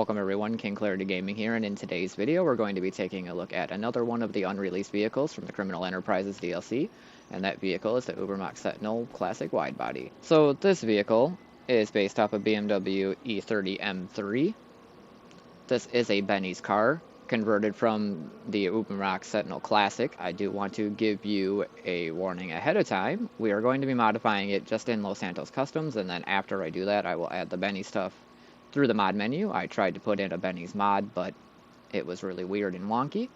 Welcome everyone, KingKlariT Gaming here, and in today's video we're going to be taking a look at another one of the unreleased vehicles from the Criminal Enterprises DLC, and that vehicle is the Ubermacht Sentinel Classic Widebody. So this vehicle is based off a BMW E30 M3. This is a Benny's car, converted from the Ubermacht Sentinel Classic. I do want to give you a warning ahead of time. We are going to be modifying it just in Los Santos Customs, and then after I do that I will add the Benny stuff through the mod menu. I tried to put in a Benny's mod, but it was really weird and wonky.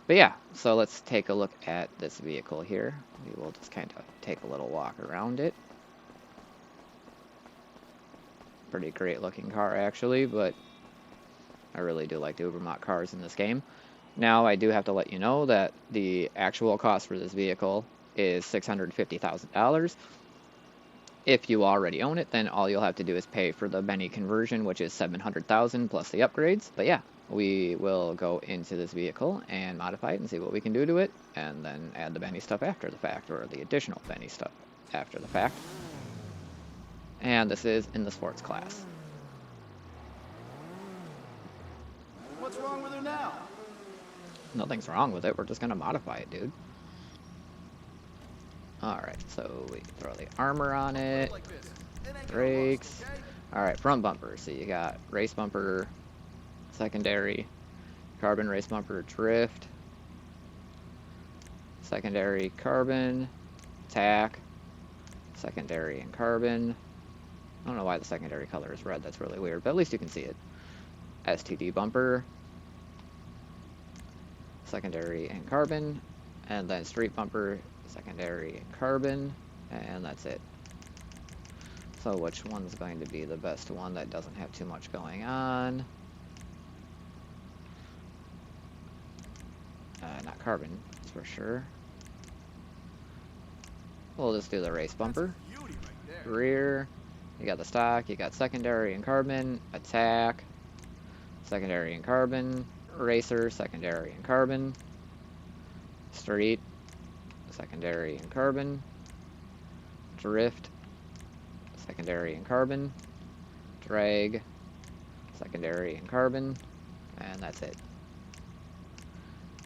But yeah, so let's take a look at this vehicle here. We will just kind of take a little walk around it. Pretty great looking car actually, but I really do like the Ubermacht cars in this game. Now I do have to let you know that the actual cost for this vehicle is $650,000. If you already own it, then all you'll have to do is pay for the Benny conversion, which is $700,000 plus the upgrades. But yeah, we will go into this vehicle and modify it and see what we can do to it, and then add the Benny stuff after the fact, or the additional Benny stuff after the fact. And this is in the sports class. What's wrong with her now? Nothing's wrong with it, we're just gonna modify it, dude. Alright, so we can throw the armor on it, brakes. Alright, front bumper. So you got race bumper, secondary, carbon race bumper, drift, secondary carbon, tack, secondary and carbon. I don't know why the secondary color is red, that's really weird, but at least you can see it. STD bumper, secondary and carbon, and then street bumper, secondary and carbon, and that's it. So which one's going to be the best one that doesn't have too much going on? Not carbon, that's for sure. We'll just do the race bumper. Rear, you got the stock, you got secondary and carbon, attack, secondary and carbon, racer, secondary and carbon, street, secondary and carbon, drift, secondary and carbon, drag, secondary and carbon, and that's it.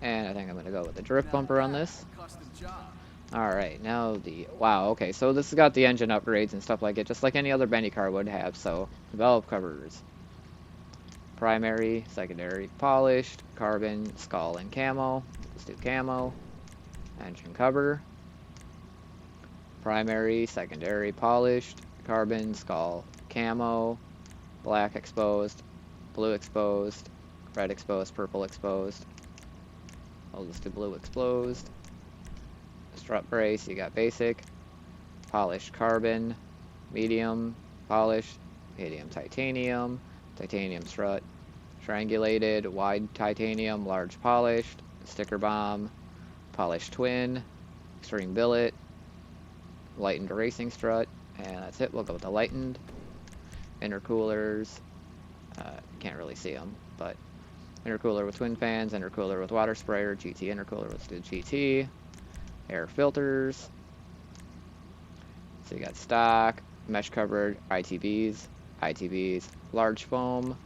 And I think I'm going to go with the drift bumper on this. Alright, now wow, okay, so this has got the engine upgrades and stuff like it, just like any other Benny car would have. So, valve covers, primary, secondary, polished, carbon, skull, and camo. Let's do camo. Engine cover, primary, secondary, polished, carbon, skull, camo, black exposed, blue exposed, red exposed, purple exposed. I'll just do blue exposed. Strut brace, you got basic, polished carbon, medium, polished, medium titanium, titanium strut, triangulated, wide titanium, large polished, sticker bomb, polished twin, extreme billet, lightened racing strut, and that's it. We'll go with the lightened. Intercoolers, can't really see them, but intercooler with twin fans, intercooler with water sprayer, GT intercooler, let's do GT. Air filters, so you got stock, mesh covered, ITBs, large foam,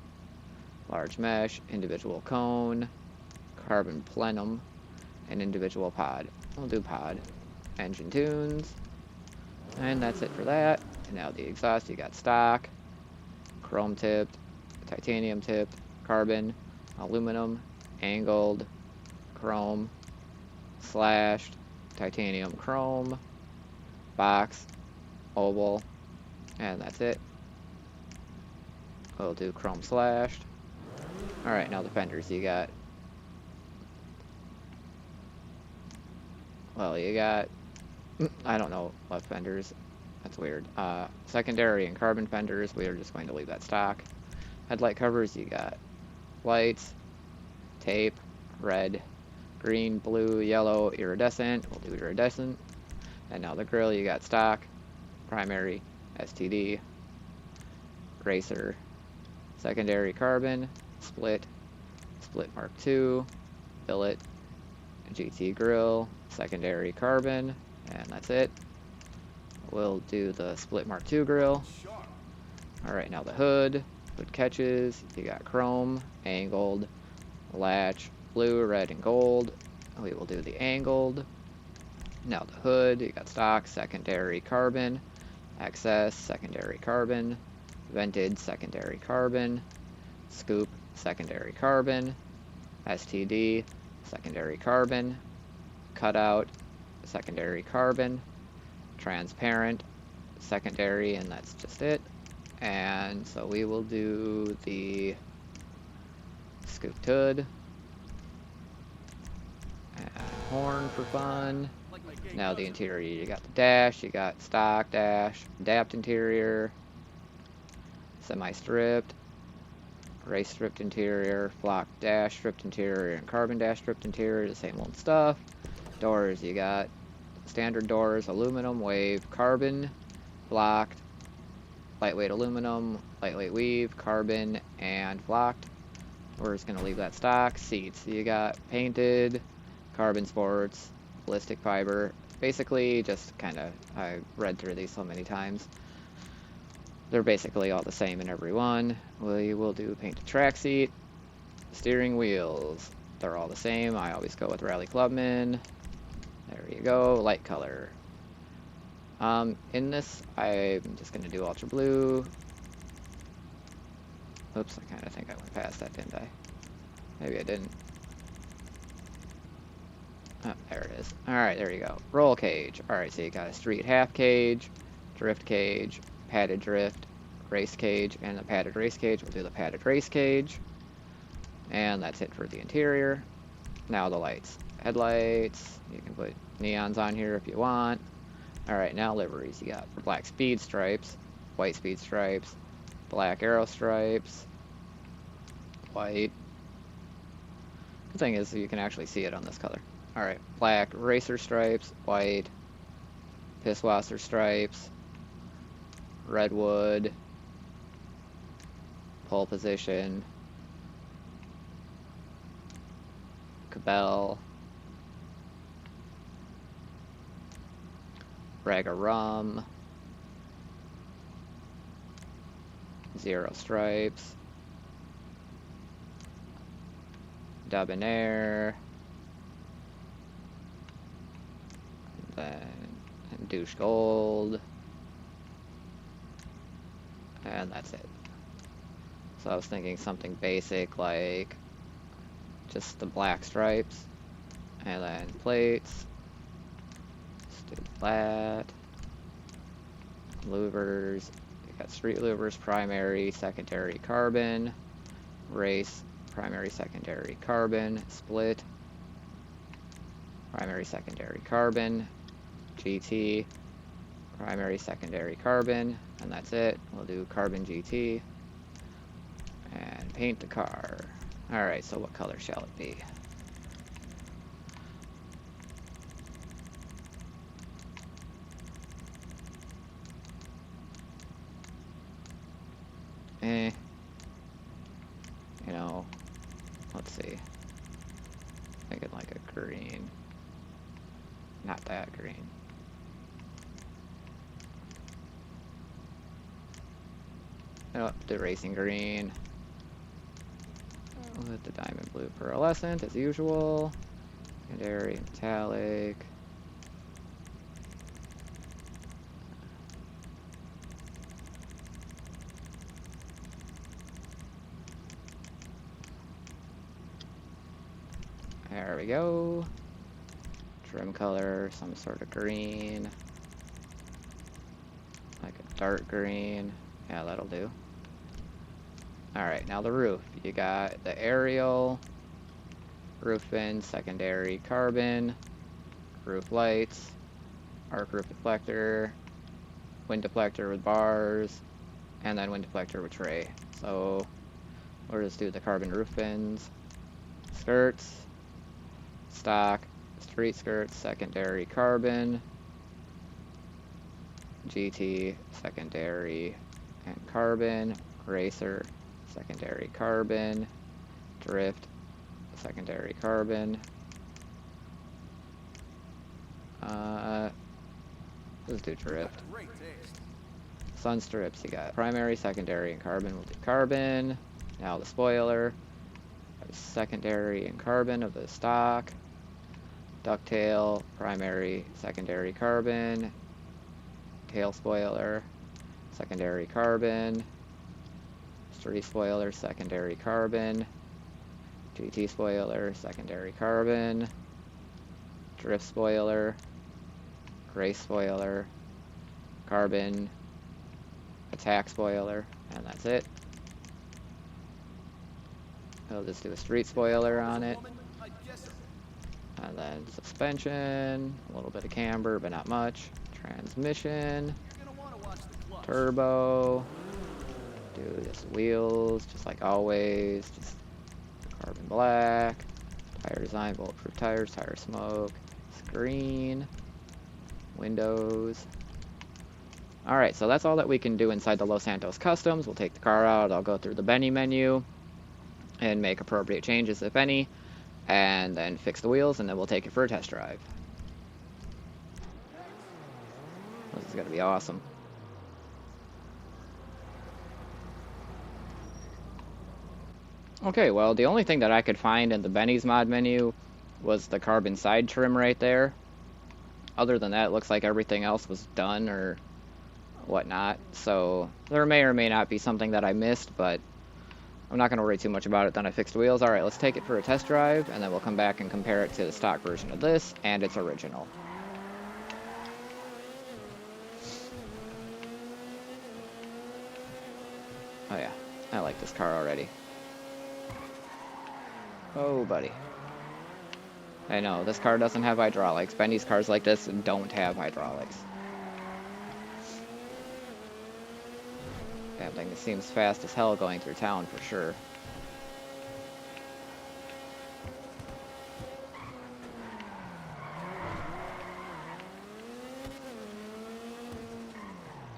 large mesh, individual cone, carbon plenum, and individual pod. We'll do pod. Engine tunes, and that's it for that. And now the exhaust, you got stock, chrome tipped, titanium tipped, carbon, aluminum, angled, chrome, slashed, titanium chrome, box, oval, and that's it. We'll do chrome slashed. Alright, now the fenders, you got, well, you got, I don't know what fenders, that's weird. Secondary and carbon fenders, we are just going to leave that stock. Headlight covers, you got lights, tape, red, green, blue, yellow, iridescent, we'll do iridescent. And now the grill, you got stock, primary, STD, racer, secondary carbon, split Mark II, billet, GT grill, secondary carbon, and that's it. We'll do the split Mark II grill. Alright, now the hood, Hood catches, you got chrome, angled, latch, blue, red, and gold. We will do the angled. Now the hood, you got stock, secondary carbon, excess, secondary carbon, vented, secondary carbon, scoop, secondary carbon, STD, secondary carbon, cutout, secondary carbon, transparent, secondary, and that's just it. And so we will do the scooped hood and horn for fun. Now the interior, you got the dash, you got stock dash, adapt interior, semi-stripped, race stripped interior, flock dash stripped interior, and carbon dash stripped interior, the same old stuff. Doors, you got standard doors, aluminum, wave, carbon, blocked, lightweight aluminum, lightweight weave, carbon, and flocked. We're just going to leave that stock. Seats, you got painted, carbon sports, ballistic fiber. Basically, just kind of, I read through these so many times. They're basically all the same in every one. We will do painted track seat, steering wheels. They're all the same. I always go with Rally Clubman. There you go, light color. In this, I'm just going to do ultra blue. Oops, I kind of think I went past that, didn't I? Maybe I didn't. Oh, there it is. Alright, there you go. Roll cage. Alright, so you got a street half cage, drift cage, padded drift, race cage, and the padded race cage. We'll do the padded race cage. And that's it for the interior. Now the lights. Headlights. You can put neons on here if you want. Alright, now liveries. You got black speed stripes, white speed stripes, black arrow stripes, white. The thing is, you can actually see it on this color. Alright, black racer stripes, white, pisswasser stripes, redwood, pole position, cabell, rag of rum, zero stripes, debonair, then douche gold, and that's it. So I was thinking something basic like just the black stripes, and then plates. Let's do that. Louvers, you got street louvers, primary, secondary carbon, race, primary, secondary carbon, split, primary, secondary carbon, GT, primary, secondary carbon, and that's it. We'll do carbon GT and paint the car. Alright, so what color shall it be? You know, let's see. Make it like a green. Not that green. You know, the racing green. With the diamond blue pearlescent as usual. Secondary metallic. There we go. Trim color, some sort of green. Like a dark green. Yeah, that'll do. Alright, now the roof. You got the aerial, roof fin, secondary carbon, roof lights, arc roof deflector, wind deflector with bars, and then wind deflector with tray. So we'll just do the carbon roof fins. Skirts, stock, street skirts, secondary carbon, GT, secondary and carbon, racer, secondary carbon, drift, secondary carbon. Let's do drift. sun strips, you got primary, secondary, and carbon. We'll do carbon. Now the spoiler. Secondary and carbon of the stock. Ducktail, primary, secondary carbon. Tail spoiler, secondary carbon. Sturdy spoiler, secondary carbon. GT spoiler, secondary carbon. Drift spoiler. Race spoiler. Carbon. Attack spoiler. And that's it. I'll just do a street spoiler on it. And then suspension. A little bit of camber, but not much. Transmission. Turbo. Do just wheels, just like always. Just carbon black. Tire design, bulletproof tires, tire smoke. Screen. Windows. Alright, so that's all that we can do inside the Los Santos Customs. We'll take the car out. I'll go through the Benny menu and make appropriate changes, if any, and then fix the wheels, and then we'll take it for a test drive. This is going to be awesome. Okay, well, the only thing that I could find in the Benny's mod menu was the carbon side trim right there. Other than that, it looks like everything else was done or whatnot. So there may or may not be something that I missed, but I'm not going to worry too much about it. Then I fixed the wheels. Alright, let's take it for a test drive, and then we'll come back and compare it to the stock version of this and its original. Oh yeah, I like this car already. Oh, buddy. I know, this car doesn't have hydraulics. Benny's cars like this don't have hydraulics. Damn thing, it seems fast as hell going through town for sure.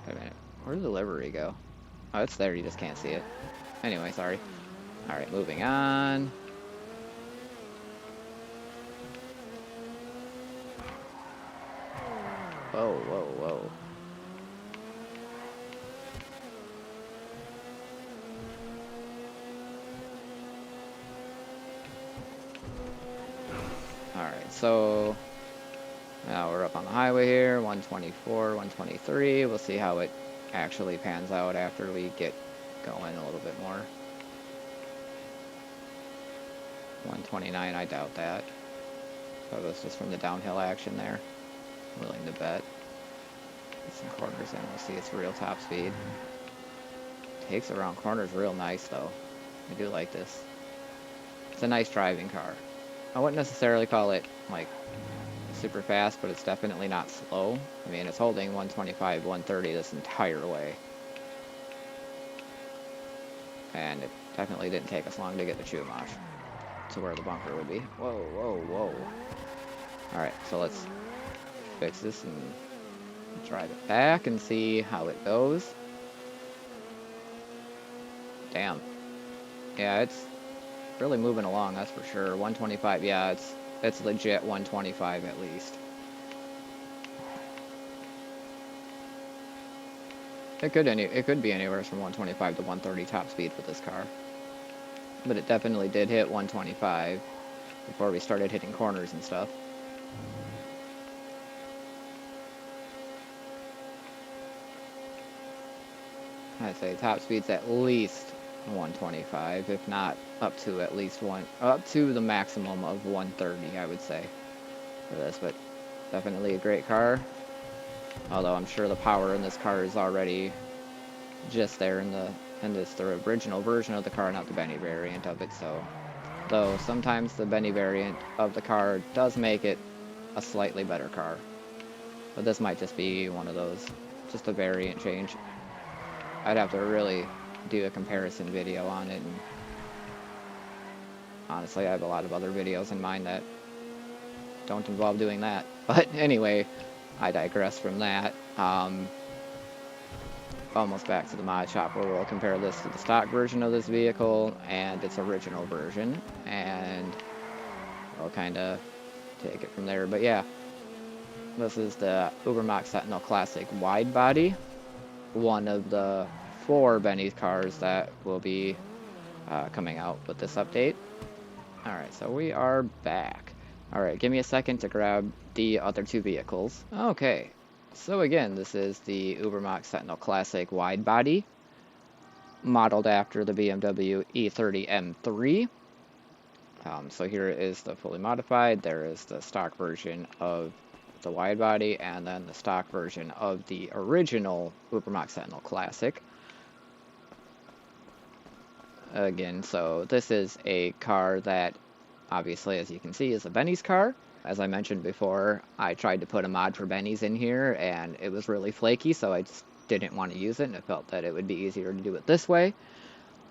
Wait a minute, where did the livery go? Oh, it's there, you just can't see it. Anyway, sorry. Alright, moving on. Whoa, whoa, whoa. Alright, so now we're up on the highway here, 124, 123. We'll see how it actually pans out after we get going a little bit more. 129, I doubt that. That was just from the downhill action there. Willing to bet. Get some corners in, we'll see its real top speed. Takes around corners real nice though. I do like this. It's a nice driving car. I wouldn't necessarily call it like super fast, but it's definitely not slow. I mean, it's holding 125, 130 this entire way. And it definitely didn't take us long to get the Chumash to where the bunker would be. Whoa, whoa, whoa. Alright, so let's fix this and drive it back and see how it goes. Damn. Yeah, it's really moving along, that's for sure. 125, yeah, it's legit 125 at least. It could be anywhere from 125 to 130 top speed with this car. But it definitely did hit 125 before we started hitting corners and stuff. I'd say top speed's at least 125, if not up to at least up to the maximum of 130, I would say, for this. But definitely a great car. Although I'm sure the power in this car is already just there and it's the original version of the car, not the Benny variant of it. So, though sometimes the Benny variant of the car does make it a slightly better car, but this might just be one of those, just a variant change. I'd have to really do a comparison video on it, and honestly I have a lot of other videos in mind that don't involve doing that. But anyway, I digress from that. Almost back to the mod shop, where we'll compare this to the stock version of this vehicle and its original version, and we'll kind of take it from there. But yeah, this is the Ubermacht Sentinel Classic Widebody one of the 4 Benny's cars that will be coming out with this update. Alright, so we are back. Alright, give me a second to grab the other 2 vehicles. Okay, so again, this is the Ubermacht Sentinel Classic Widebody, modeled after the BMW E30 M3. So here is the fully modified. There is the stock version of the Widebody, and then the stock version of the original Ubermacht Sentinel Classic. Again, so this is a car that, obviously, as you can see, is a Benny's car. As I mentioned before, I tried to put a mod for Benny's in here, and it was really flaky, so I just didn't want to use it, and I felt that it would be easier to do it this way.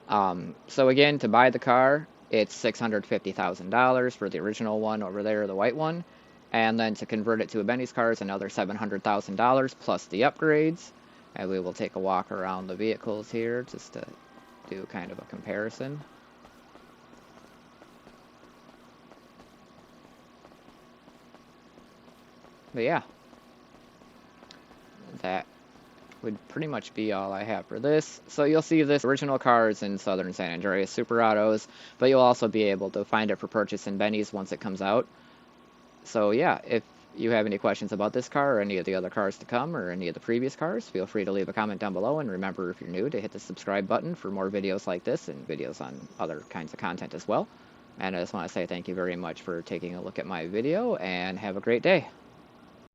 So again, to buy the car, it's $650,000 for the original one over there, the white one. And then to convert it to a Benny's car is another $700,000 plus the upgrades. And we will take a walk around the vehicles here just to do kind of a comparison. But yeah, that would pretty much be all I have for this. So you'll see this original cars in Southern San Andreas Super Autos, but you'll also be able to find it for purchase in Benny's once it comes out. So yeah, if you have any questions about this car or any of the other cars to come or any of the previous cars, feel free to leave a comment down below, and remember, if you're new, to hit the subscribe button for more videos like this and videos on other kinds of content as well. And I just want to say thank you very much for taking a look at my video, and have a great day.